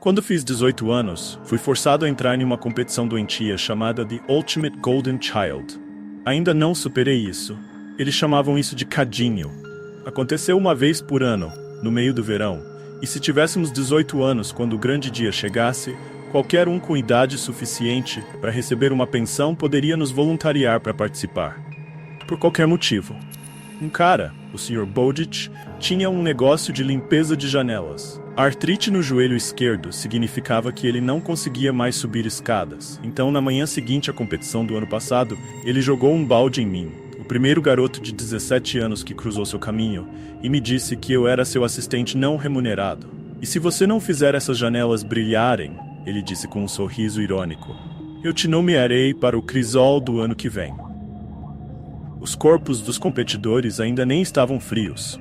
Quando fiz 18 anos, fui forçado a entrar em uma competição doentia chamada The Ultimate Golden Child. Ainda não superei isso. Eles chamavam isso de cadinho. Aconteceu uma vez por ano, no meio do verão, e se tivéssemos 18 anos quando o grande dia chegasse, qualquer um com idade suficiente para receber uma pensão poderia nos voluntariar para participar. Por qualquer motivo. Um cara, o Sr. Bowditch, tinha um negócio de limpeza de janelas. A artrite no joelho esquerdo significava que ele não conseguia mais subir escadas. Então, na manhã seguinte à competição do ano passado, ele jogou um balde em mim, o primeiro garoto de 17 anos que cruzou seu caminho, e me disse que eu era seu assistente não remunerado. E se você não fizer essas janelas brilharem, ele disse com um sorriso irônico, eu te nomearei para o Crisol do ano que vem. Os corpos dos competidores ainda nem estavam frios.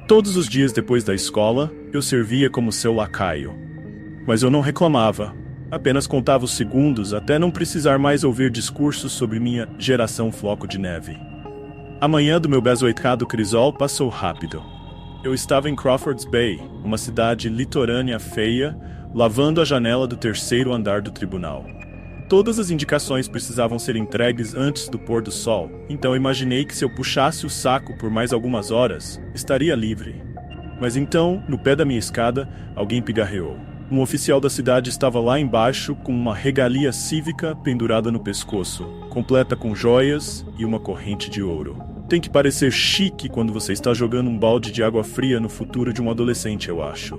Todos os dias depois da escola, eu servia como seu lacaio. Mas eu não reclamava, apenas contava os segundos até não precisar mais ouvir discursos sobre minha geração floco de neve. A manhã do meu bezoitado crisol passou rápido. Eu estava em Crawfords Bay, uma cidade litorânea feia, lavando a janela do terceiro andar do tribunal. Todas as indicações precisavam ser entregues antes do pôr do sol, então imaginei que se eu puxasse o saco por mais algumas horas, estaria livre. Mas então, no pé da minha escada, alguém pigarreou. Um oficial da cidade estava lá embaixo com uma regalia cívica pendurada no pescoço, completa com joias e uma corrente de ouro. Tem que parecer chique quando você está jogando um balde de água fria no futuro de um adolescente, eu acho.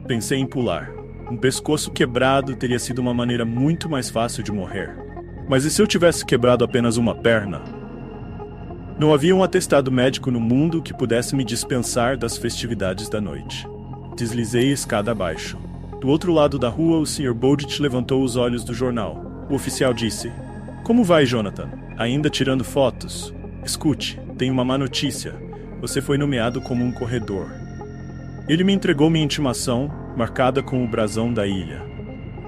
Pensei em pular. Um pescoço quebrado teria sido uma maneira muito mais fácil de morrer. Mas e se eu tivesse quebrado apenas uma perna? Não havia um atestado médico no mundo que pudesse me dispensar das festividades da noite. Deslizei a escada abaixo. Do outro lado da rua, o Sr. Bowditch levantou os olhos do jornal. O oficial disse, como vai, Jonathan? Ainda tirando fotos? Escute, tenho uma má notícia. Você foi nomeado como um corredor. Ele me entregou minha intimação, marcada com o brasão da ilha.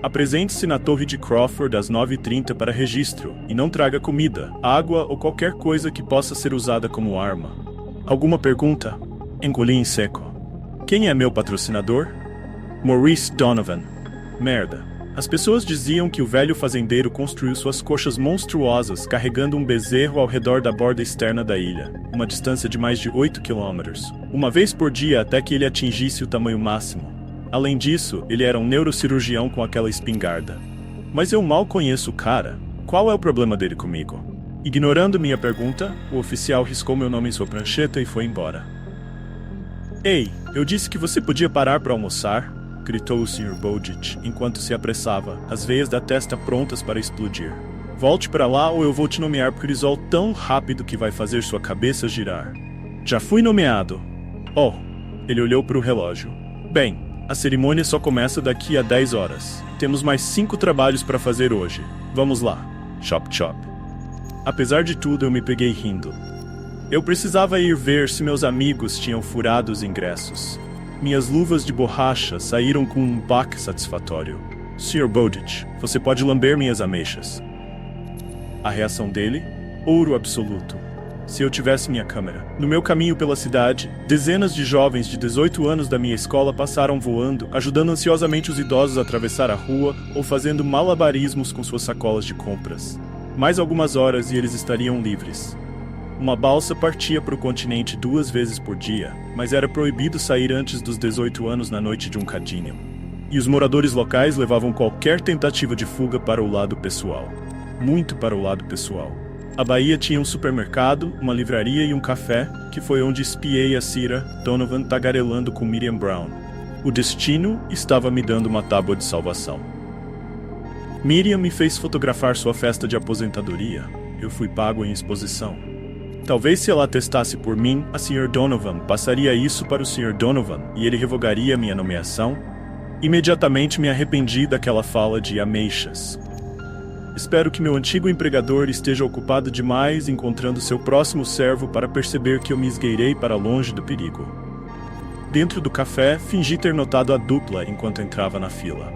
Apresente-se na torre de Crawford às 9h30 para registro, e não traga comida, água ou qualquer coisa que possa ser usada como arma. Alguma pergunta? Engoli em seco. Quem é meu patrocinador? Maurice Donovan. Merda. As pessoas diziam que o velho fazendeiro construiu suas coxas monstruosas carregando um bezerro ao redor da borda externa da ilha, uma distância de mais de 8 quilômetros, uma vez por dia até que ele atingisse o tamanho máximo. Além disso, ele era um neurocirurgião com aquela espingarda. Mas eu mal conheço o cara. Qual é o problema dele comigo? Ignorando minha pergunta, o oficial riscou meu nome em sua prancheta e foi embora. Ei, eu disse que você podia parar para almoçar, gritou o Sr. Bowditch enquanto se apressava, as veias da testa prontas para explodir. Volte para lá ou eu vou te nomear pro Crisol tão rápido que vai fazer sua cabeça girar. Já fui nomeado. Oh, ele olhou para o relógio. Bem, a cerimônia só começa daqui a 10 horas. Temos mais 5 trabalhos para fazer hoje. Vamos lá. Chop chop. Apesar de tudo, eu me peguei rindo. Eu precisava ir ver se meus amigos tinham furado os ingressos. Minhas luvas de borracha saíram com um baque satisfatório. Sr. Bowditch, você pode lamber minhas ameixas. A reação dele? Ouro absoluto. Se eu tivesse minha câmera. No meu caminho pela cidade, dezenas de jovens de 18 anos da minha escola passaram voando, ajudando ansiosamente os idosos a atravessar a rua ou fazendo malabarismos com suas sacolas de compras. Mais algumas horas e eles estariam livres. Uma balsa partia para o continente 2 vezes por dia, mas era proibido sair antes dos 18 anos na noite de um cadinho. E os moradores locais levavam qualquer tentativa de fuga para o lado pessoal. Muito para o lado pessoal. A Bahia tinha um supermercado, uma livraria e um café, que foi onde espiei a Cira Donovan tagarelando com Miriam Brown. O destino estava me dando uma tábua de salvação. Miriam me fez fotografar sua festa de aposentadoria. Eu fui pago em exposição. Talvez se ela atestasse por mim, a Sr. Donovan passaria isso para o Sr. Donovan e ele revogaria minha nomeação. Imediatamente me arrependi daquela fala de ameixas. Espero que meu antigo empregador esteja ocupado demais encontrando seu próximo servo para perceber que eu me esgueirei para longe do perigo. Dentro do café, fingi ter notado a dupla enquanto entrava na fila.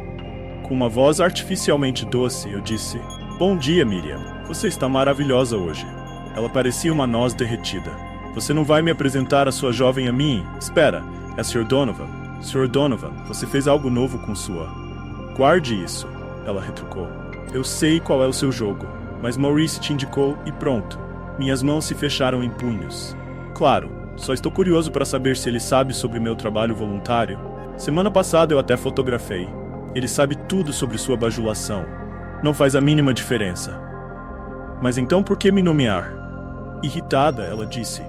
Com uma voz artificialmente doce, eu disse, bom dia, Miriam. Você está maravilhosa hoje. Ela parecia uma noz derretida. Você não vai me apresentar a sua jovem a mim? Espera, é Sr. Donovan. Sr. Donovan, você fez algo novo com sua. Guarde isso, ela retrucou. Eu sei qual é o seu jogo, mas Maurice te indicou e pronto. Minhas mãos se fecharam em punhos. Claro, só estou curioso para saber se ele sabe sobre meu trabalho voluntário. Semana passada eu até fotografei. Ele sabe tudo sobre sua bajulação. Não faz a mínima diferença. Mas então por que me nomear? Irritada, ela disse.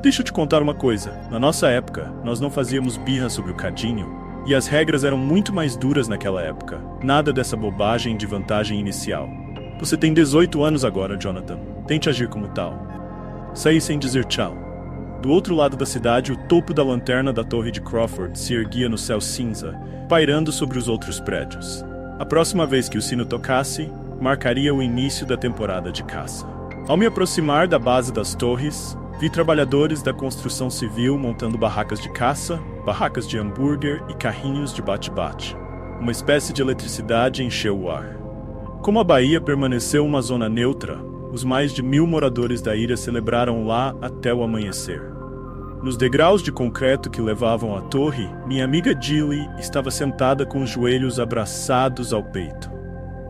Deixa eu te contar uma coisa. Na nossa época, nós não fazíamos birra sobre o cadinho, e as regras eram muito mais duras naquela época. Nada dessa bobagem de vantagem inicial. Você tem 18 anos agora, Jonathan. Tente agir como tal. Saí sem dizer tchau. Do outro lado da cidade, o topo da lanterna da torre de Crawford se erguia no céu cinza, pairando sobre os outros prédios. A próxima vez que o sino tocasse, marcaria o início da temporada de caça. Ao me aproximar da base das torres, vi trabalhadores da construção civil montando barracas de caça, barracas de hambúrguer e carrinhos de bate-bate. Uma espécie de eletricidade encheu o ar. Como a Bahia permaneceu uma zona neutra, os mais de 1000 moradores da ilha celebraram lá até o amanhecer. Nos degraus de concreto que levavam à torre, minha amiga Jilly estava sentada com os joelhos abraçados ao peito.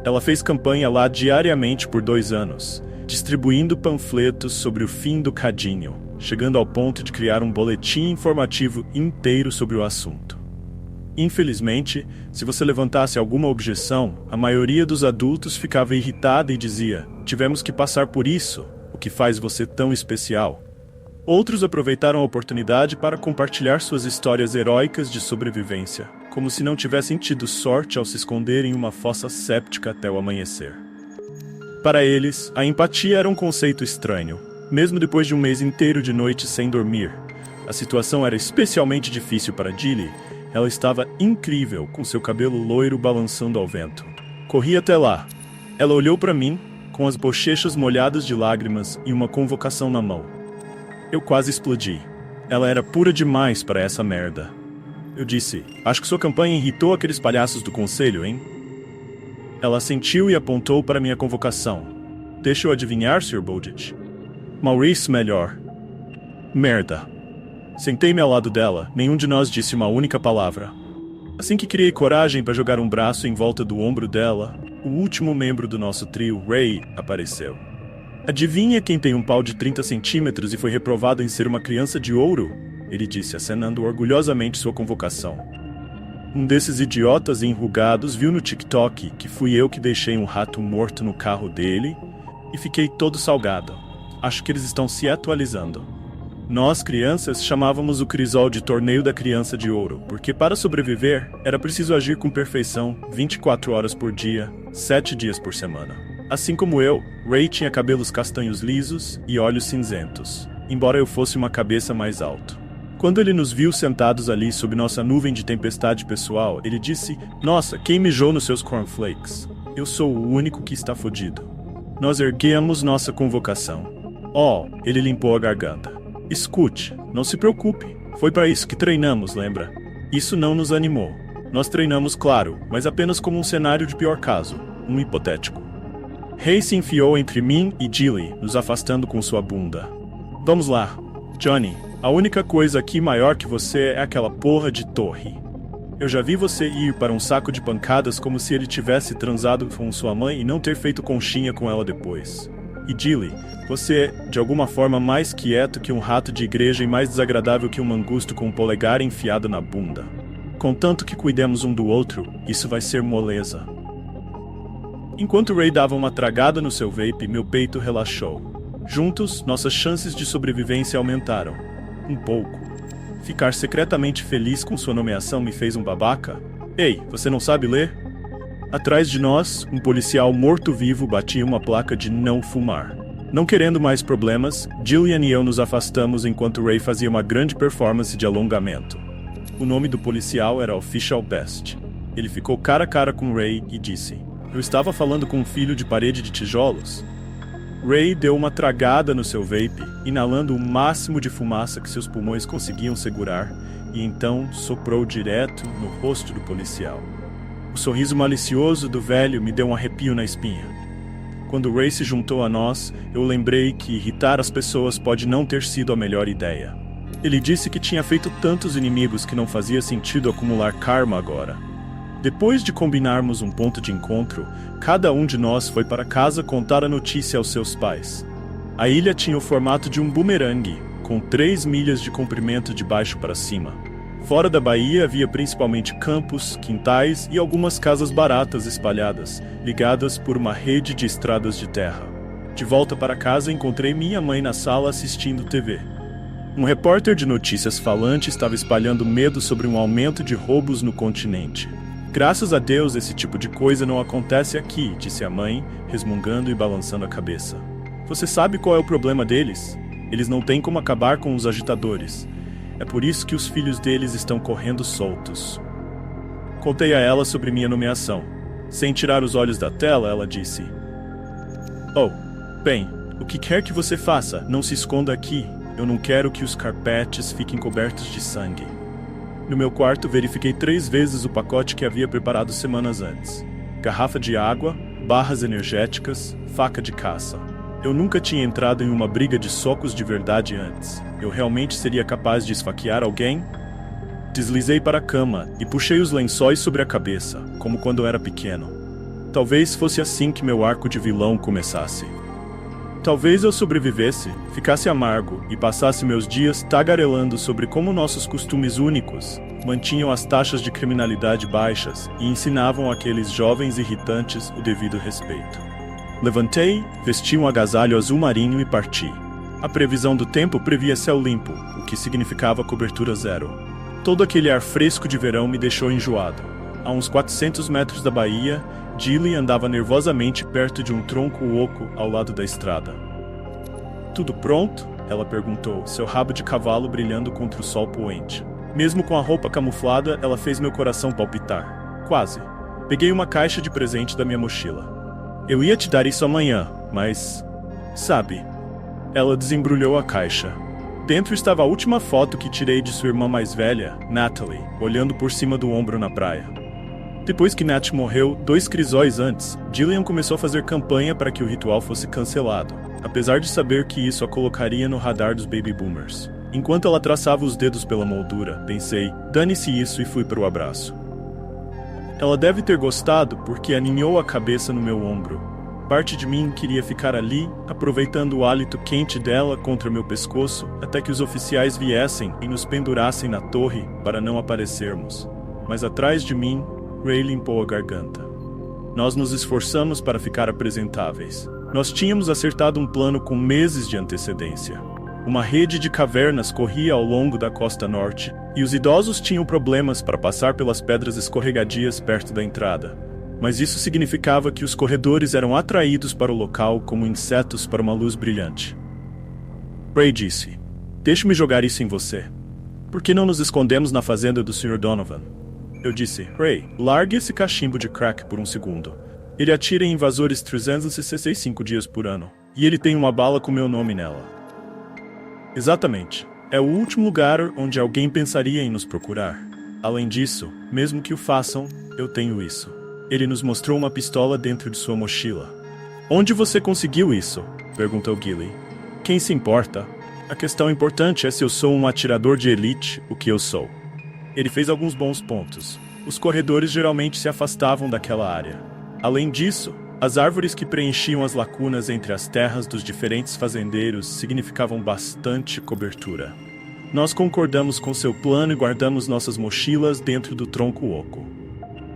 Ela fez campanha lá diariamente por 2 anos, distribuindo panfletos sobre o fim do cadinho, chegando ao ponto de criar um boletim informativo inteiro sobre o assunto. Infelizmente, se você levantasse alguma objeção, a maioria dos adultos ficava irritada e dizia: tivemos que passar por isso, o que faz você tão especial. Outros aproveitaram a oportunidade para compartilhar suas histórias heróicas de sobrevivência, como se não tivessem tido sorte ao se esconder em uma fossa séptica até o amanhecer. Para eles, a empatia era um conceito estranho, mesmo depois de um mês inteiro de noites sem dormir. A situação era especialmente difícil para Jilly. Ela estava incrível, com seu cabelo loiro balançando ao vento. Corri até lá. Ela olhou para mim, com as bochechas molhadas de lágrimas e uma convocação na mão. Eu quase explodi. Ela era pura demais para essa merda. Eu disse: acho que sua campanha irritou aqueles palhaços do conselho, hein? Ela assentiu e apontou para minha convocação. Deixa eu adivinhar, Sr. Bowditch. Maurice melhor. Merda. Sentei-me ao lado dela, nenhum de nós disse uma única palavra. Assim que criei coragem para jogar um braço em volta do ombro dela, o último membro do nosso trio, Ray, apareceu. Adivinha quem tem um pau de 30 centímetros e foi reprovado em ser uma criança de ouro? Ele disse, acenando orgulhosamente sua convocação. Um desses idiotas enrugados viu no TikTok que fui eu que deixei um rato morto no carro dele e fiquei todo salgado. Acho que eles estão se atualizando. Nós, crianças, chamávamos o crisol de Torneio da Criança de Ouro, porque para sobreviver, era preciso agir com perfeição 24 horas por dia, 7 dias por semana. Assim como eu, Ray tinha cabelos castanhos lisos e olhos cinzentos, embora eu fosse uma cabeça mais alta. Quando ele nos viu sentados ali sob nossa nuvem de tempestade pessoal, ele disse: "Nossa, quem mijou nos seus cornflakes? Eu sou o único que está fodido." Nós erguemos nossa convocação. Oh, ele limpou a garganta. Escute, não se preocupe. Foi para isso que treinamos, lembra? Isso não nos animou. Nós treinamos, claro, mas apenas como um cenário de pior caso, um hipotético. Ray se enfiou entre mim e Jilly, nos afastando com sua bunda. Vamos lá, Johnny. A única coisa aqui maior que você é aquela porra de torre. Eu já vi você ir para um saco de pancadas como se ele tivesse transado com sua mãe e não ter feito conchinha com ela depois. E Jilly, você é, de alguma forma, mais quieto que um rato de igreja e mais desagradável que um mangusto com um polegar enfiado na bunda. Contanto que cuidemos um do outro, isso vai ser moleza. Enquanto Ray dava uma tragada no seu vape, meu peito relaxou. Juntos, nossas chances de sobrevivência aumentaram. Um pouco. Ficar secretamente feliz com sua nomeação me fez um babaca? Ei, você não sabe ler? Atrás de nós, um policial morto-vivo batia uma placa de não fumar. Não querendo mais problemas, Jillian e eu nos afastamos enquanto Ray fazia uma grande performance de alongamento. O nome do policial era Official Best. Ele ficou cara a cara com Ray e disse: "Eu estava falando com um filho de parede de tijolos." Ray deu uma tragada no seu vape, inalando o máximo de fumaça que seus pulmões conseguiam segurar, e então soprou direto no rosto do policial. O sorriso malicioso do velho me deu um arrepio na espinha. Quando Ray se juntou a nós, eu lembrei que irritar as pessoas pode não ter sido a melhor ideia. Ele disse que tinha feito tantos inimigos que não fazia sentido acumular karma agora. Depois de combinarmos um ponto de encontro, cada um de nós foi para casa contar a notícia aos seus pais. A ilha tinha o formato de um bumerangue, com 3 milhas de comprimento de baixo para cima. Fora da baía havia principalmente campos, quintais e algumas casas baratas espalhadas, ligadas por uma rede de estradas de terra. De volta para casa, encontrei minha mãe na sala assistindo TV. Um repórter de notícias falante estava espalhando medo sobre um aumento de roubos no continente. Graças a Deus, esse tipo de coisa não acontece aqui, disse a mãe, resmungando e balançando a cabeça. Você sabe qual é o problema deles? Eles não têm como acabar com os agitadores. É por isso que os filhos deles estão correndo soltos. Contei a ela sobre minha nomeação. Sem tirar os olhos da tela, ela disse: Oh, bem, o que quer que você faça, não se esconda aqui. Eu não quero que os carpetes fiquem cobertos de sangue. No meu quarto, verifiquei 3 vezes o pacote que havia preparado semanas antes. Garrafa de água, barras energéticas, faca de caça. Eu nunca tinha entrado em uma briga de socos de verdade antes. Eu realmente seria capaz de esfaquear alguém? Deslizei para a cama e puxei os lençóis sobre a cabeça, como quando eu era pequeno. Talvez fosse assim que meu arco de vilão começasse. Talvez eu sobrevivesse, ficasse amargo e passasse meus dias tagarelando sobre como nossos costumes únicos mantinham as taxas de criminalidade baixas e ensinavam àqueles jovens irritantes o devido respeito. Levantei, vesti um agasalho azul marinho e parti. A previsão do tempo previa céu limpo, o que significava cobertura zero. Todo aquele ar fresco de verão me deixou enjoado. A uns 400 metros da baía, Jilly andava nervosamente perto de um tronco oco ao lado da estrada. Tudo pronto? Ela perguntou, seu rabo de cavalo brilhando contra o sol poente. Mesmo com a roupa camuflada, ela fez meu coração palpitar. Quase. Peguei uma caixa de presente da minha mochila. Eu ia te dar isso amanhã, mas... Sabe? Ela desembrulhou a caixa. Dentro estava a última foto que tirei de sua irmã mais velha, Natalie, olhando por cima do ombro na praia. Depois que Nat morreu, 2 crisóis antes, Jillian começou a fazer campanha para que o ritual fosse cancelado, apesar de saber que isso a colocaria no radar dos baby boomers. Enquanto ela traçava os dedos pela moldura, pensei, dane-se isso, e fui para o abraço. Ela deve ter gostado porque aninhou a cabeça no meu ombro. Parte de mim queria ficar ali, aproveitando o hálito quente dela contra meu pescoço, até que os oficiais viessem e nos pendurassem na torre para não aparecermos. Mas atrás de mim, Ray limpou a garganta. Nós nos esforçamos para ficar apresentáveis. Nós tínhamos acertado um plano com meses de antecedência. Uma rede de cavernas corria ao longo da costa norte, e os idosos tinham problemas para passar pelas pedras escorregadias perto da entrada. Mas isso significava que os corredores eram atraídos para o local como insetos para uma luz brilhante. Ray disse, deixe-me jogar isso em você. Por que não nos escondemos na fazenda do Sr. Donovan? Eu disse, Ray, largue esse cachimbo de crack por um segundo. Ele atira em invasores 365 dias por ano, e ele tem uma bala com meu nome nela. Exatamente. É o último lugar onde alguém pensaria em nos procurar. Além disso, mesmo que o façam, eu tenho isso. Ele nos mostrou uma pistola dentro de sua mochila. Onde você conseguiu isso? Perguntou Gilly. Quem se importa? A questão importante é se eu sou um atirador de elite, o que eu sou. Ele fez alguns bons pontos. Os corredores geralmente se afastavam daquela área. Além disso, as árvores que preenchiam as lacunas entre as terras dos diferentes fazendeiros significavam bastante cobertura. Nós concordamos com seu plano e guardamos nossas mochilas dentro do tronco oco.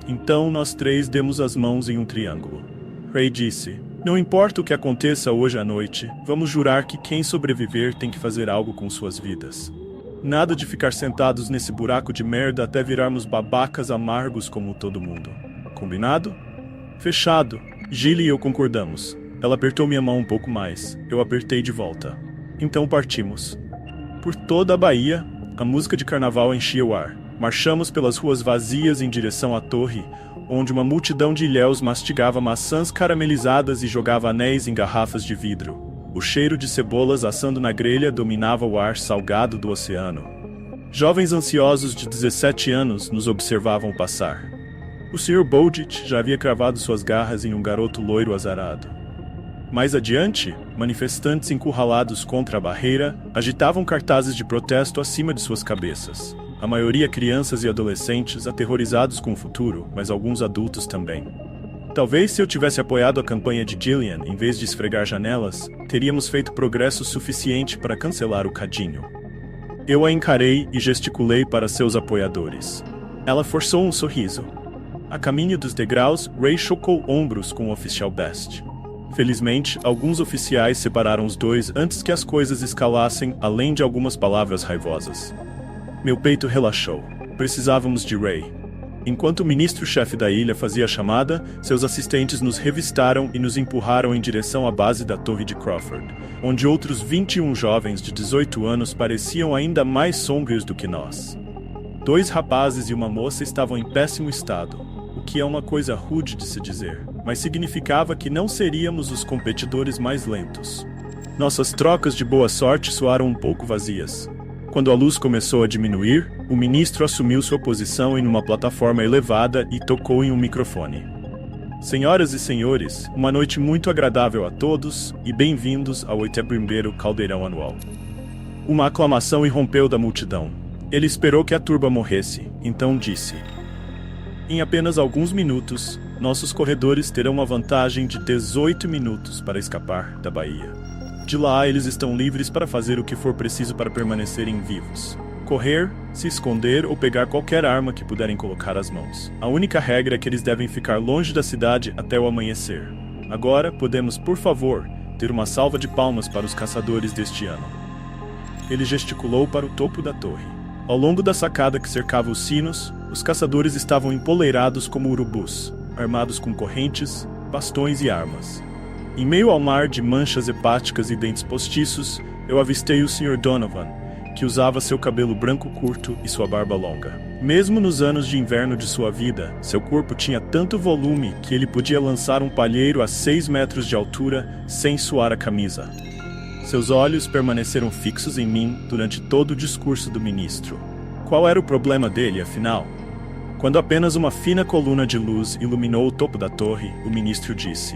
Então nós 3 demos as mãos em um triângulo. Ray disse, não importa o que aconteça hoje à noite, vamos jurar que quem sobreviver tem que fazer algo com suas vidas. Nada de ficar sentados nesse buraco de merda até virarmos babacas amargos como todo mundo. Combinado? Fechado. Gilly e eu concordamos. Ela apertou minha mão um pouco mais. Eu apertei de volta. Então partimos. Por toda a baía, a música de carnaval enchia o ar. Marchamos pelas ruas vazias em direção à torre, onde uma multidão de ilhéus mastigava maçãs caramelizadas e jogava anéis em garrafas de vidro. O cheiro de cebolas assando na grelha dominava o ar salgado do oceano. Jovens ansiosos de 17 anos nos observavam passar. O Sr. Bowditch já havia cravado suas garras em um garoto loiro azarado. Mais adiante, manifestantes encurralados contra a barreira agitavam cartazes de protesto acima de suas cabeças. A maioria crianças e adolescentes aterrorizados com o futuro, mas alguns adultos também. Talvez se eu tivesse apoiado a campanha de Gillian em vez de esfregar janelas, teríamos feito progresso suficiente para cancelar o cadinho. Eu a encarei e gesticulei para seus apoiadores. Ela forçou um sorriso. A caminho dos degraus, Ray chocou ombros com o oficial Best. Felizmente, alguns oficiais separaram os dois antes que as coisas escalassem além de algumas palavras raivosas. Meu peito relaxou. Precisávamos de Ray. Enquanto o ministro-chefe da ilha fazia a chamada, seus assistentes nos revistaram e nos empurraram em direção à base da Torre de Crawford, onde outros 21 jovens de 18 anos pareciam ainda mais sombrios do que nós. 2 rapazes e uma moça estavam em péssimo estado, o que é uma coisa rude de se dizer, mas significava que não seríamos os competidores mais lentos. Nossas trocas de boa sorte soaram um pouco vazias. Quando a luz começou a diminuir, o ministro assumiu sua posição em uma plataforma elevada e tocou em um microfone. Senhoras e senhores, uma noite muito agradável a todos e bem-vindos ao 81º Caldeirão Anual. Uma aclamação irrompeu da multidão. Ele esperou que a turba morresse, então disse: em apenas alguns minutos, nossos corredores terão uma vantagem de 18 minutos para escapar da Baía. De lá, eles estão livres para fazer o que for preciso para permanecerem vivos. Correr, se esconder ou pegar qualquer arma que puderem colocar às mãos. A única regra é que eles devem ficar longe da cidade até o amanhecer. Agora, podemos, por favor, ter uma salva de palmas para os caçadores deste ano. Ele gesticulou para o topo da torre. Ao longo da sacada que cercava os sinos, os caçadores estavam empoleirados como urubus, armados com correntes, bastões e armas. Em meio ao mar de manchas hepáticas e dentes postiços, eu avistei o Sr. Donovan, que usava seu cabelo branco curto e sua barba longa. Mesmo nos anos de inverno de sua vida, seu corpo tinha tanto volume que ele podia lançar um palheiro a 6 metros de altura sem suar a camisa. Seus olhos permaneceram fixos em mim durante todo o discurso do ministro. Qual era o problema dele, afinal? Quando apenas uma fina coluna de luz iluminou o topo da torre, o ministro disse: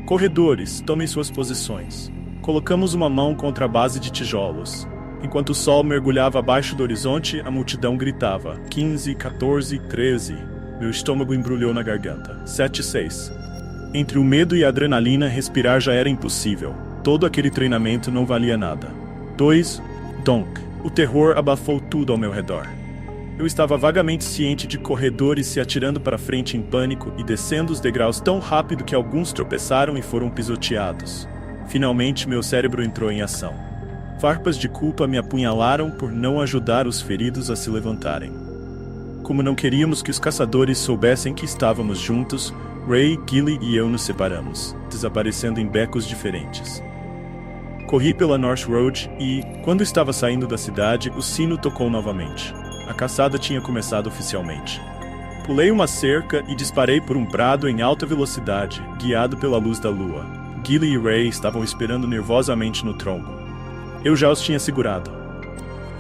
corredores, tomem suas posições. Colocamos uma mão contra a base de tijolos. Enquanto o sol mergulhava abaixo do horizonte, a multidão gritava: 15, 14, 13. Meu estômago embrulhou na garganta. 7, 6. Entre o medo e a adrenalina, respirar já era impossível. Todo aquele treinamento não valia nada. 2. Donk. O terror abafou tudo ao meu redor. Eu estava vagamente ciente de corredores se atirando para frente em pânico e descendo os degraus tão rápido que alguns tropeçaram e foram pisoteados. Finalmente, meu cérebro entrou em ação. Farpas de culpa me apunhalaram por não ajudar os feridos a se levantarem. Como não queríamos que os caçadores soubessem que estávamos juntos, Ray, Gilly e eu nos separamos, desaparecendo em becos diferentes. Corri pela North Road e, quando estava saindo da cidade, o sino tocou novamente. A caçada tinha começado oficialmente. Pulei uma cerca e disparei por um prado em alta velocidade, guiado pela luz da lua. Gilly e Ray estavam esperando nervosamente no tronco. Eu já os tinha segurado.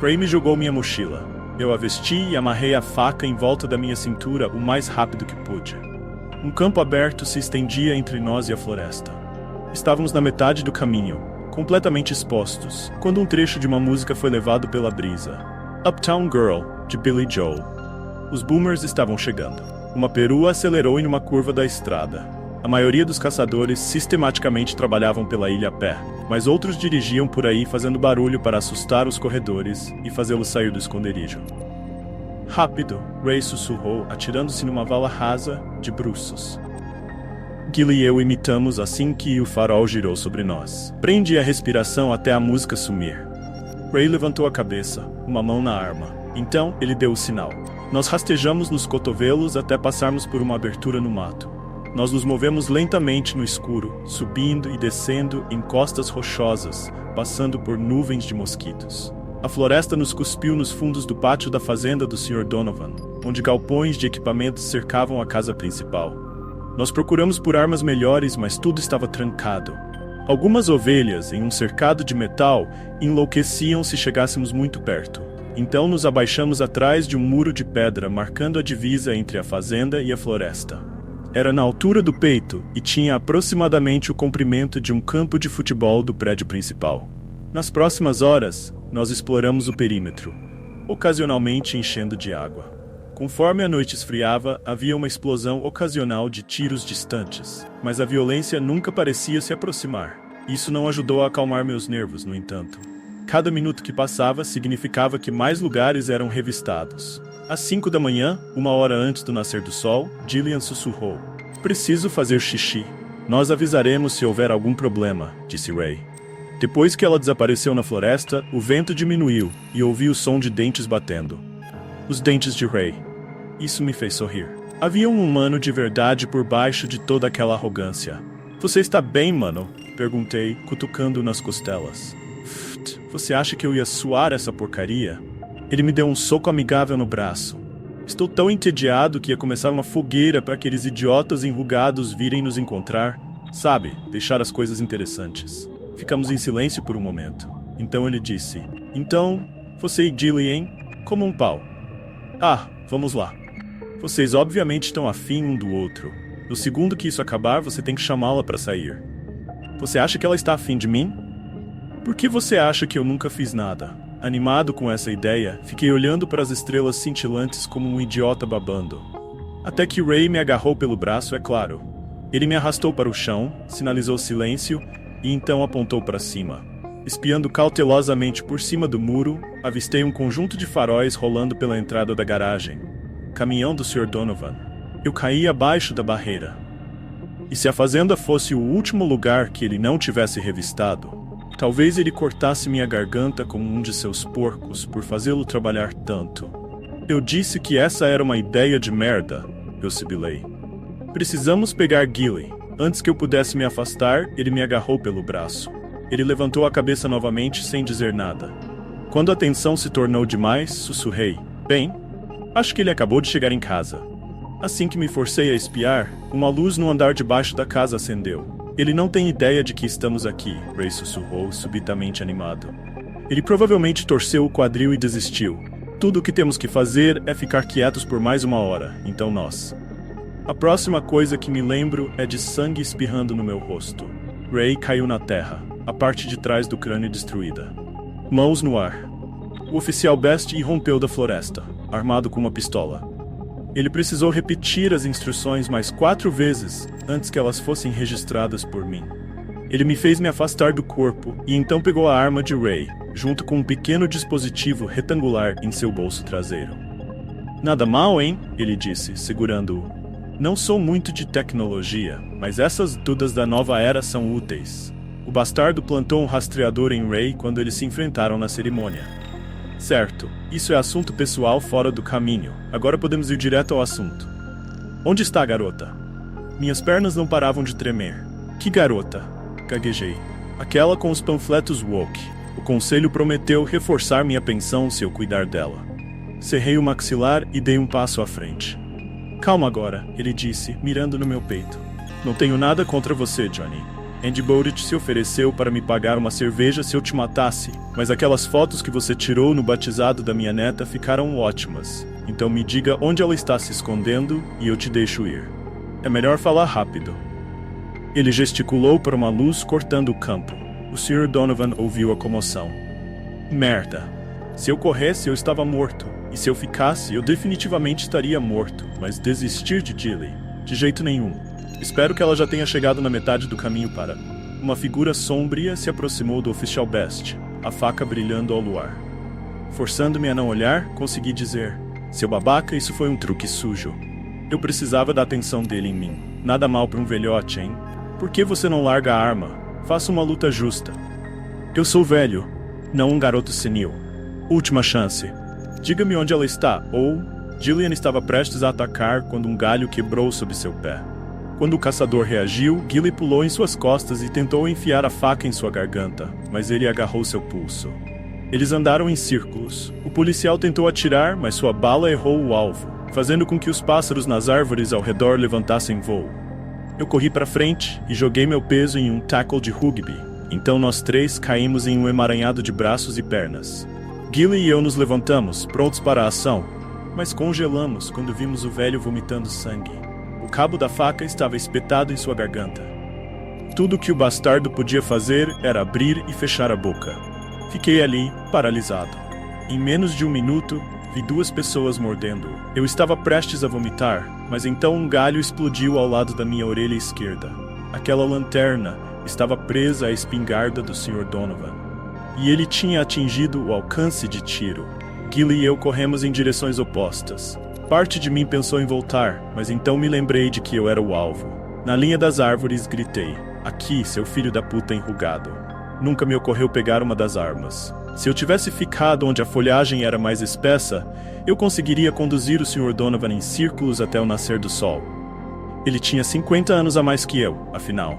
Ray me jogou minha mochila. Eu a vesti e amarrei a faca em volta da minha cintura o mais rápido que pude. Um campo aberto se estendia entre nós e a floresta. Estávamos na metade do caminho, completamente expostos, quando um trecho de uma música foi levado pela brisa. Uptown Girl, de Billy Joel. Os boomers estavam chegando. Uma perua acelerou em uma curva da estrada. A maioria dos caçadores sistematicamente trabalhavam pela ilha a pé, mas outros dirigiam por aí fazendo barulho para assustar os corredores e fazê-los sair do esconderijo. Rápido, Ray sussurrou, atirando-se numa vala rasa de bruços. Gilly e eu imitamos assim que o farol girou sobre nós. Prendi a respiração até a música sumir. Ray levantou a cabeça, uma mão na arma. Então, ele deu o sinal. Nós rastejamos nos cotovelos até passarmos por uma abertura no mato. Nós nos movemos lentamente no escuro, subindo e descendo em costas rochosas, passando por nuvens de mosquitos. A floresta nos cuspiu nos fundos do pátio da fazenda do Sr. Donovan, onde galpões de equipamentos cercavam a casa principal. Nós procuramos por armas melhores, mas tudo estava trancado. Algumas ovelhas, em um cercado de metal, enlouqueciam se chegássemos muito perto. Então nos abaixamos atrás de um muro de pedra, marcando a divisa entre a fazenda e a floresta. Era na altura do peito e tinha aproximadamente o comprimento de um campo de futebol do prédio principal. Nas próximas horas, nós exploramos o perímetro, ocasionalmente enchendo de água. Conforme a noite esfriava, havia uma explosão ocasional de tiros distantes, mas a violência nunca parecia se aproximar. Isso não ajudou a acalmar meus nervos, no entanto. Cada minuto que passava significava que mais lugares eram revistados. Às 5 da manhã, 1 hora antes do nascer do sol, Gillian sussurrou. Preciso fazer xixi. Nós avisaremos se houver algum problema, disse Ray. Depois que ela desapareceu na floresta, o vento diminuiu e ouvi o som de dentes batendo. Os dentes de Ray. Isso me fez sorrir. Havia um humano de verdade por baixo de toda aquela arrogância. Você está bem, mano? Perguntei, cutucando nas costelas. Você acha que eu ia suar essa porcaria? Ele me deu um soco amigável no braço. Estou tão entediado que ia começar uma fogueira para aqueles idiotas enrugados virem nos encontrar. Sabe, deixar as coisas interessantes. Ficamos em silêncio por um momento. Então ele disse, então, você e Gillian, como um pau. Ah, vamos lá. Vocês obviamente estão afim um do outro. No segundo que isso acabar, você tem que chamá-la para sair. Você acha que ela está afim de mim? Por que você acha que eu nunca fiz nada? Animado com essa ideia, fiquei olhando para as estrelas cintilantes como um idiota babando. Até que Ray me agarrou pelo braço, é claro. Ele me arrastou para o chão, sinalizou silêncio e então apontou para cima. Espiando cautelosamente por cima do muro, avistei um conjunto de faróis rolando pela entrada da garagem. Caminhão do Sr. Donovan. Eu caí abaixo da barreira. E se a fazenda fosse o último lugar que ele não tivesse revistado, talvez ele cortasse minha garganta como um de seus porcos por fazê-lo trabalhar tanto. Eu disse que essa era uma ideia de merda, eu sibilei. Precisamos pegar Gilly. Antes que eu pudesse me afastar, ele me agarrou pelo braço. Ele levantou a cabeça novamente sem dizer nada. Quando a tensão se tornou demais, sussurrei. Bem, acho que ele acabou de chegar em casa. Assim que me forcei a espiar, uma luz no andar de baixo da casa acendeu. Ele não tem ideia de que estamos aqui, Ray sussurrou, subitamente animado. Ele provavelmente torceu o quadril e desistiu. Tudo o que temos que fazer é ficar quietos por mais 1 hora, então nós. A próxima coisa que me lembro é de sangue espirrando no meu rosto. Ray caiu na terra, a parte de trás do crânio destruída. Mãos no ar. O oficial Best irrompeu da floresta, armado com uma pistola. Ele precisou repetir as instruções mais 4 vezes antes que elas fossem registradas por mim. Ele me fez me afastar do corpo e então pegou a arma de Ray, junto com um pequeno dispositivo retangular em seu bolso traseiro. Nada mal, hein? Ele disse, segurando-o. Não sou muito de tecnologia, mas essas dudas da nova era são úteis. O bastardo plantou um rastreador em Ray quando eles se enfrentaram na cerimônia. Certo, isso é assunto pessoal fora do caminho. Agora podemos ir direto ao assunto. Onde está a garota? Minhas pernas não paravam de tremer. Que garota? Gaguejei. Aquela com os panfletos woke. O conselho prometeu reforçar minha pensão se eu cuidar dela. Cerrei o maxilar e dei um passo à frente. Calma agora, ele disse, mirando no meu peito. Não tenho nada contra você, Johnny. Andy Bowditch se ofereceu para me pagar uma cerveja se eu te matasse, mas aquelas fotos que você tirou no batizado da minha neta ficaram ótimas. Então me diga onde ela está se escondendo e eu te deixo ir. É melhor falar rápido. Ele gesticulou para uma luz cortando o campo. O Sr. Donovan ouviu a comoção. Merda. Se eu corresse, eu estava morto. E se eu ficasse, eu definitivamente estaria morto. Mas desistir de Gilly? De jeito nenhum. Espero que ela já tenha chegado na metade do caminho para... Uma figura sombria se aproximou do oficial Best, a faca brilhando ao luar. Forçando-me a não olhar, consegui dizer... Seu babaca, isso foi um truque sujo. Eu precisava da atenção dele em mim. Nada mal para um velhote, hein? Por que você não larga a arma? Faça uma luta justa. Eu sou velho, não um garoto senil. Última chance. Diga-me onde ela está, ou... Gillian estava prestes a atacar quando um galho quebrou sob seu pé. Quando o caçador reagiu, Gilly pulou em suas costas e tentou enfiar a faca em sua garganta, mas ele agarrou seu pulso. Eles andaram em círculos. O policial tentou atirar, mas sua bala errou o alvo, fazendo com que os pássaros nas árvores ao redor levantassem voo. Eu corri para frente e joguei meu peso em um tackle de rugby. Então nós 3 caímos em um emaranhado de braços e pernas. Gilly e eu nos levantamos, prontos para a ação, mas congelamos quando vimos o velho vomitando sangue. O cabo da faca estava espetado em sua garganta. Tudo que o bastardo podia fazer era abrir e fechar a boca. Fiquei ali, paralisado. Em menos de um minuto, vi duas pessoas mordendo-o. Eu estava prestes a vomitar, mas então um galho explodiu ao lado da minha orelha esquerda. Aquela lanterna estava presa à espingarda do Sr. Donovan. E ele tinha atingido o alcance de tiro. Gilly e eu corremos em direções opostas. Parte de mim pensou em voltar, mas então me lembrei de que eu era o alvo. Na linha das árvores, gritei: "Aqui, seu filho da puta enrugado." Nunca me ocorreu pegar uma das armas. Se eu tivesse ficado onde a folhagem era mais espessa, eu conseguiria conduzir o Sr. Donovan em círculos até o nascer do sol. Ele tinha 50 anos a mais que eu, afinal.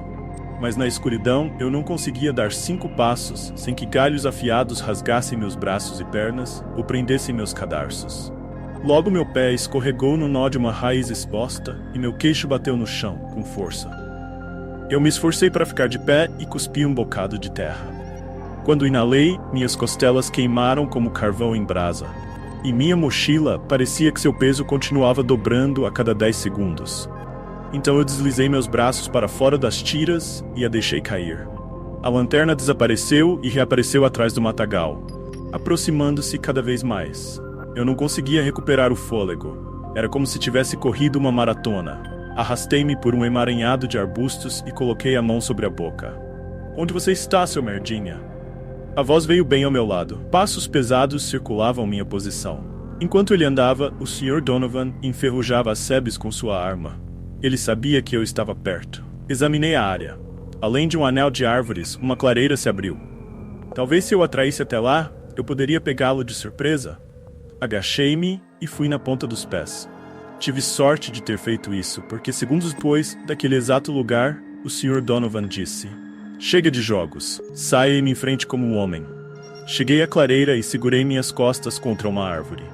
Mas na escuridão eu não conseguia dar 5 passos sem que galhos afiados rasgassem meus braços e pernas ou prendessem meus cadarços. Logo meu pé escorregou no nó de uma raiz exposta e meu queixo bateu no chão, com força. Eu me esforcei para ficar de pé e cuspi um bocado de terra. Quando inalei, minhas costelas queimaram como carvão em brasa. E minha mochila parecia que seu peso continuava dobrando a cada 10 segundos. Então eu deslizei meus braços para fora das tiras e a deixei cair. A lanterna desapareceu e reapareceu atrás do matagal, aproximando-se cada vez mais. Eu não conseguia recuperar o fôlego. Era como se tivesse corrido uma maratona. Arrastei-me por um emaranhado de arbustos e coloquei a mão sobre a boca. "Onde você está, seu merdinha?" A voz veio bem ao meu lado. Passos pesados circulavam minha posição. Enquanto ele andava, o Sr. Donovan enferrujava as sebes com sua arma. Ele sabia que eu estava perto. Examinei a área. Além de um anel de árvores, uma clareira se abriu. Talvez se eu atraísse até lá, eu poderia pegá-lo de surpresa. Agachei-me e fui na ponta dos pés. Tive sorte de ter feito isso, porque segundos depois, daquele exato lugar, o Sr. Donovan disse: "Chega de jogos. Saia e me enfrente como um homem." Cheguei à clareira e segurei minhas costas contra uma árvore.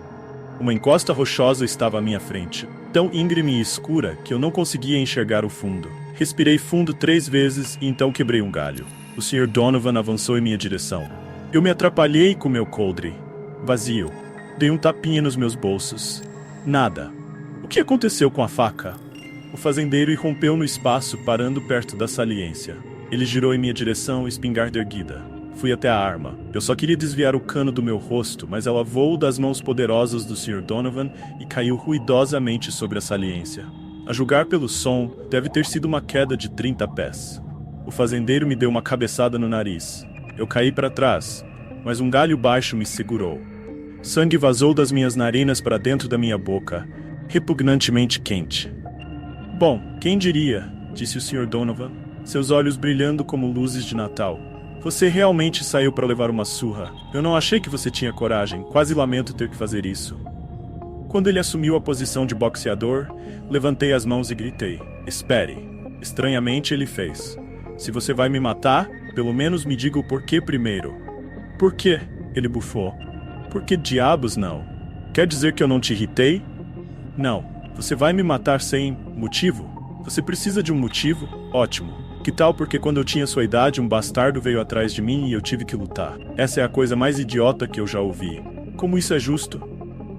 Uma encosta rochosa estava à minha frente, tão íngreme e escura que eu não conseguia enxergar o fundo. Respirei fundo 3 vezes e então quebrei um galho. O Sr. Donovan avançou em minha direção. Eu me atrapalhei com meu coldre. Vazio. Dei um tapinha nos meus bolsos. Nada. O que aconteceu com a faca? O fazendeiro irrompeu no espaço, parando perto da saliência. Ele girou em minha direção, espingarda erguida. Fui até a arma. Eu só queria desviar o cano do meu rosto, mas ela voou das mãos poderosas do Sr. Donovan e caiu ruidosamente sobre a saliência. A julgar pelo som, deve ter sido uma queda de 30 pés. O fazendeiro me deu uma cabeçada no nariz. Eu caí para trás, mas um galho baixo me segurou. Sangue vazou das minhas narinas para dentro da minha boca, repugnantemente quente. "Bom, quem diria?" disse o Sr. Donovan, seus olhos brilhando como luzes de Natal. "Você realmente saiu para levar uma surra. Eu não achei que você tinha coragem. Quase lamento ter que fazer isso." Quando ele assumiu a posição de boxeador, levantei as mãos e gritei: "Espere." Estranhamente ele fez: "Se você vai me matar, pelo menos me diga o porquê primeiro." "Por quê?" ele bufou. "Por que diabos não? Quer dizer que eu não te irritei?" "Não. Você vai me matar sem motivo? Você precisa de um motivo? Ótimo. Que tal porque quando eu tinha sua idade, um bastardo veio atrás de mim e eu tive que lutar. Essa é a coisa mais idiota que eu já ouvi. Como isso é justo?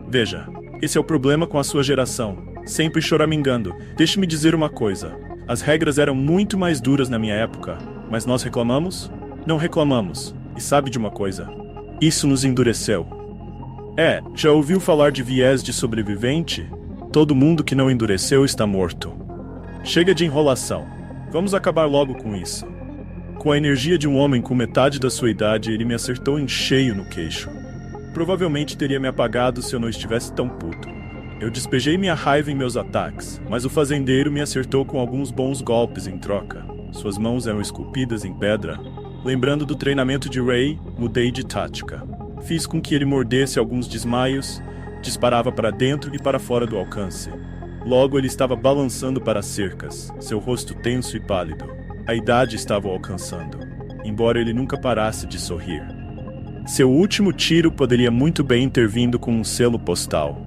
Veja, esse é o problema com a sua geração. Sempre choramingando. Deixe-me dizer uma coisa. As regras eram muito mais duras na minha época. Mas nós reclamamos? Não reclamamos. E sabe de uma coisa? Isso nos endureceu. Já ouviu falar de viés de sobrevivente? Todo mundo que não endureceu está morto. Chega de enrolação. Vamos acabar logo com isso." Com a energia de um homem com metade da sua idade, ele me acertou em cheio no queixo. Provavelmente teria me apagado se eu não estivesse tão puto. Eu despejei minha raiva em meus ataques, mas o fazendeiro me acertou com alguns bons golpes em troca. Suas mãos eram esculpidas em pedra. Lembrando do treinamento de Ray, mudei de tática. Fiz com que ele mordesse alguns desmaios, disparava para dentro e para fora do alcance. Logo ele estava balançando para as cercas, seu rosto tenso e pálido. A idade estava o alcançando, embora ele nunca parasse de sorrir. Seu último tiro poderia muito bem ter vindo com um selo postal.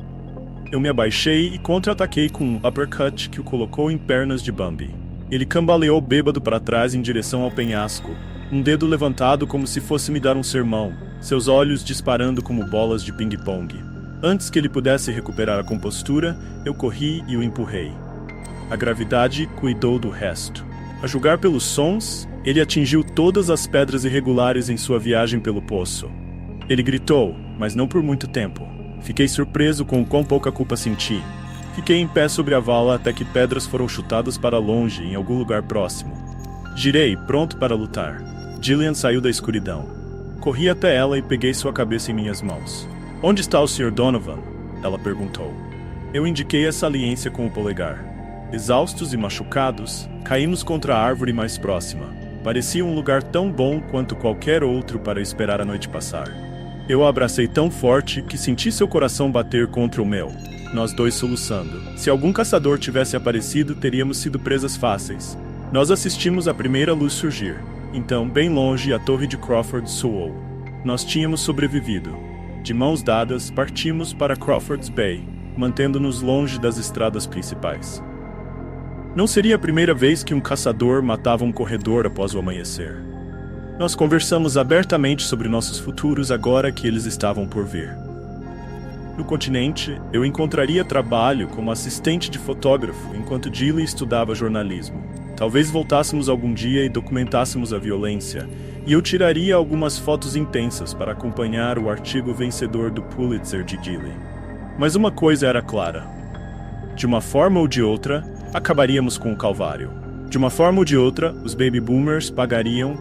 Eu me abaixei e contra-ataquei com um uppercut que o colocou em pernas de Bambi. Ele cambaleou bêbado para trás em direção ao penhasco, um dedo levantado como se fosse me dar um sermão, seus olhos disparando como bolas de ping-pong. Antes que ele pudesse recuperar a compostura, eu corri e o empurrei. A gravidade cuidou do resto. A julgar pelos sons, ele atingiu todas as pedras irregulares em sua viagem pelo poço. Ele gritou, mas não por muito tempo. Fiquei surpreso com o quão pouca culpa senti. Fiquei em pé sobre a vala até que pedras foram chutadas para longe, em algum lugar próximo. Girei, pronto para lutar. Gillian saiu da escuridão. Corri até ela e peguei sua cabeça em minhas mãos. Onde está o Sr. Donovan? Ela perguntou. Eu indiquei a saliência com o polegar. Exaustos e machucados, caímos contra a árvore mais próxima. Parecia um lugar tão bom quanto qualquer outro para esperar a noite passar. Eu a abracei tão forte que senti seu coração bater contra o meu. Nós dois soluçando. Se algum caçador tivesse aparecido, teríamos sido presas fáceis. Nós assistimos a primeira luz surgir. Então, bem longe, a torre de Crawford soou. Nós tínhamos sobrevivido. De mãos dadas, partimos para Crawford's Bay, mantendo-nos longe das estradas principais. Não seria a primeira vez que um caçador matava um corredor após o amanhecer. Nós conversamos abertamente sobre nossos futuros agora que eles estavam por vir. No continente, eu encontraria trabalho como assistente de fotógrafo enquanto Gilly estudava jornalismo. Talvez voltássemos algum dia e documentássemos a violência, e eu tiraria algumas fotos intensas para acompanhar o artigo vencedor do Pulitzer de Gilly. Mas uma coisa era clara. De uma forma ou de outra, acabaríamos com o calvário. De uma forma ou de outra, os baby boomers pagariam